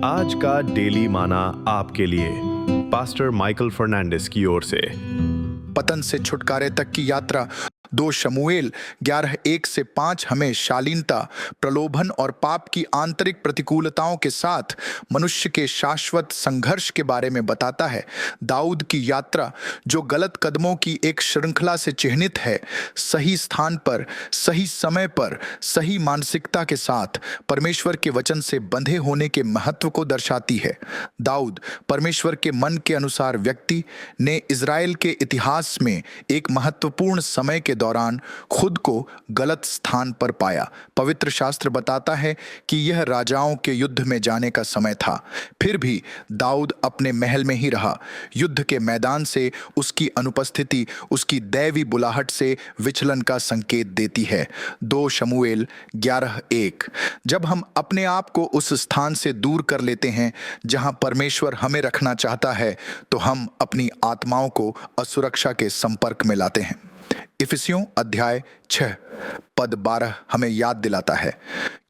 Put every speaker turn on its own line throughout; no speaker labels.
आज का डेली माना आपके लिए पास्टर माइकल फर्नांडिस की ओर से।
पतन से छुटकारे तक की यात्रा 2 शमूएल 11:1-5 हमें शालीनता, प्रलोभन और पाप की आंतरिक प्रतिकूलताओं के साथ मनुष्य के शाश्वत संघर्ष के बारे में बताता है। दाऊद की यात्रा, जो गलत कदमों की एक श्रृंखला से चिह्नित है, सही स्थान पर, सही समय पर, सही मानसिकता के साथ परमेश्वर के वचन से बंधे होने के महत्व को दर्शाती है। दाऊद, परमेश्वर के मन के अनुसार व्यक्ति, ने इज़राइल के इतिहास में एक महत्वपूर्ण समय के दौरान खुद को गलत स्थान पर पाया। पवित्र शास्त्र बताता है कि यह राजाओं के युद्ध में जाने का समय था। फिर भी दाऊद अपने महल में ही रहा। युद्ध के मैदान से उसकी अनुपस्थिति उसकी दैवी बुलाहट से विचलन का संकेत देती है। 2 शमूएल 11:1। जब हम अपने आप को उस स्थान से दूर कर लेते हैं जहां परमेश्वर हमें रखना चाहता है, तो हम अपनी आत्माओं को असुरक्षा के संपर्क में लाते हैं। इफिसियों अध्याय 6 पद 12 हमें याद दिलाता है,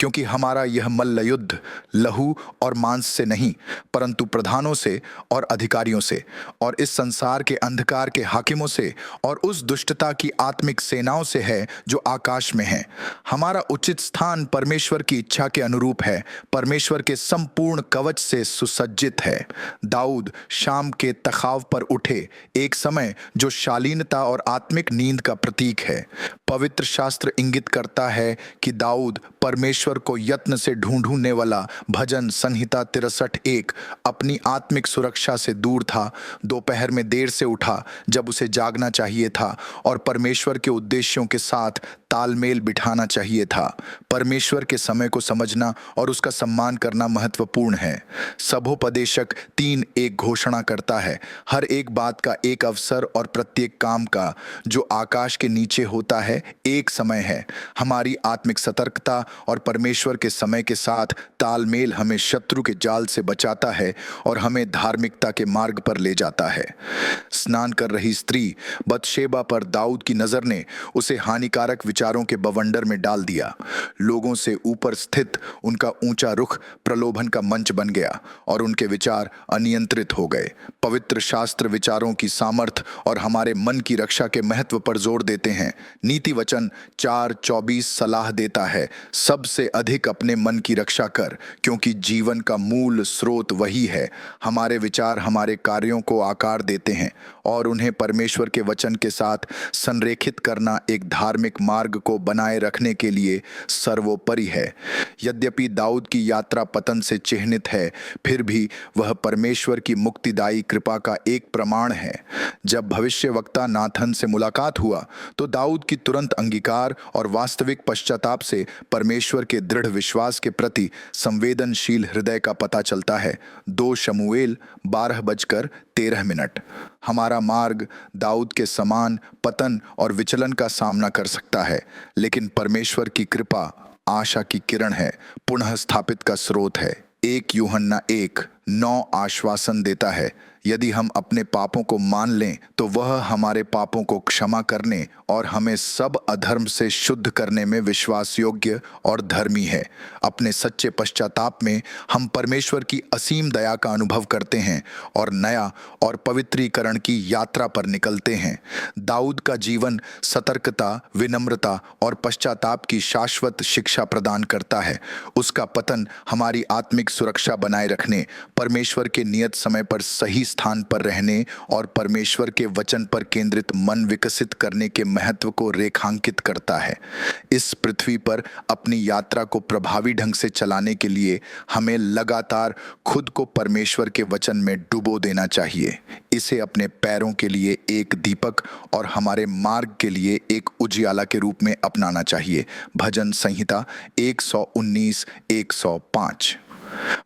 क्योंकि हमारा यह मल्ल युद्ध लहू और मांस से नहीं, परंतु प्रधानों से और अधिकारियों से और इस संसार के अंधकार के हाकिमों से और उस दुष्टता की आत्मिक सेनाओं से है जो आकाश में है। हमारा उचित स्थान परमेश्वर की इच्छा के अनुरूप है, परमेश्वर के संपूर्ण कवच से सुसज्जित है। दाऊद शाम के तखाव पर उठे, एक समय जो शालीनता और आत्मिक नींद का प्रतीक है। पवित्र शास्त्र इंगित करता है कि दाऊद परमेश्वर को यत्न से ढूंढने वाला भजन संहिता 63:1 अपनी आत्मिक सुरक्षा से दूर था। दोपहर में देर से उठा जब उसे जागना चाहिए था और परमेश्वर के उद्देश्यों के साथ तालमेल बिठाना चाहिए था। परमेश्वर के समय को समझना और उसका सम्मान करना महत्वपूर्ण है। सभोपदेशक 3:1 घोषणा करता है, हर एक बात का एक अवसर और प्रत्येक काम का जो आकाश के नीचे होता है एक समय है। हमारी आत्मिक सतर्कता और परमेश्वर के समय के साथ तालमेल हमें शत्रु के जाल से बचाता है और हमें धार्मिकता के मार्ग पर ले जाता है। स्नान कर रही स्त्री बतशेबा पर दाऊद की नजर ने उसे हानिकारक विचारों के बवंडर में डाल दिया। लोगों से ऊपर स्थित उनका ऊंचा रुख प्रलोभन का मंच बन गया और उनके विचार अनियंत्रित हो गए। पवित्र शास्त्र विचारों की सामर्थ और हमारे मन की रक्षा के महत्व पर जोर देते हैं। नीति वचन 4:24 सलाह देता है, सबसे अधिक अपने मन की रक्षा कर, क्योंकि जीवन का मूल स्रोत वही है। हमारे विचार हमारे कार्यों को आकार देते हैं और उन्हें परमेश्वर के वचन के साथ संरेखित करना एक धार्मिक मार्ग को बनाए रखने के लिए सर्वोपरि है। यद्यपि दाऊद की यात्रा पतन से चिह्नित है, फिर भी वह परमेश्वर की मुक्तिदायी कृपा का एक प्रमाण है। जब भविष्यवक्ता नाथन से मुलाकात हुआ तो दाऊद की तुरंत अंगीकार और वास्तविक पश्चाताप से परमेश्वर के दृढ़ विश्वास के प्रति संवेदनशील हृदय का पता चलता है। 2 शमूएल 12:13। हमारा मार्ग दाऊद के समान पतन और विचलन का सामना कर सकता है, लेकिन परमेश्वर की कृपा आशा की किरण है, पुनः स्थापित का स्रोत है। 1 यूहन्ना 1:9 आश्वासन देता है, यदि हम अपने पापों को मान लें तो वह हमारे पापों को क्षमा करने और हमें सब अधर्म से शुद्ध करने में विश्वास योग्य और धर्मी है। अपने सच्चे पश्चाताप में हम परमेश्वर की असीम दया का अनुभव करते हैं और नया और पवित्रीकरण की यात्रा पर निकलते हैं। दाऊद का जीवन सतर्कता, विनम्रता और पश्चाताप की शाश्वत शिक्षा प्रदान करता है। उसका पतन हमारी आत्मिक सुरक्षा बनाए रखने, परमेश्वर के नियत समय पर सही स्थान पर रहने और परमेश्वर के वचन पर केंद्रित मन विकसित करने के महत्व को रेखांकित करता है। इस पृथ्वी पर अपनी यात्रा को प्रभावी ढंग से चलाने के लिए हमें लगातार खुद को परमेश्वर के वचन में डुबो देना चाहिए। इसे अपने पैरों के लिए एक दीपक और हमारे मार्ग के लिए एक उजियाला के रूप में अपनाना चाहिए। भजन संहिता 119:105।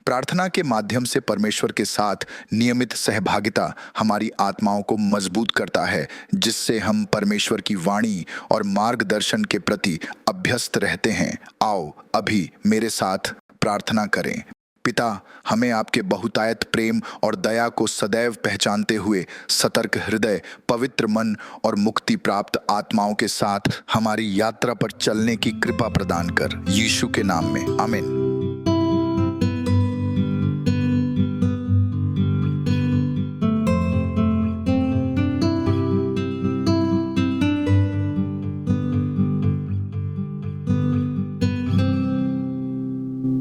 प्रार्थना के माध्यम से परमेश्वर के साथ नियमित सहभागिता हमारी आत्माओं को मजबूत करता है, जिससे हम परमेश्वर की वाणी और मार्गदर्शन के प्रति अभ्यस्त रहते हैं। आओ अभी मेरे साथ प्रार्थना करें। पिता, हमें आपके बहुतायत प्रेम और दया को सदैव पहचानते हुए सतर्क हृदय, पवित्र मन और मुक्ति प्राप्त आत्माओं के साथ हमारी यात्रा पर चलने की कृपा प्रदान कर। यीशु के नाम में आमीन।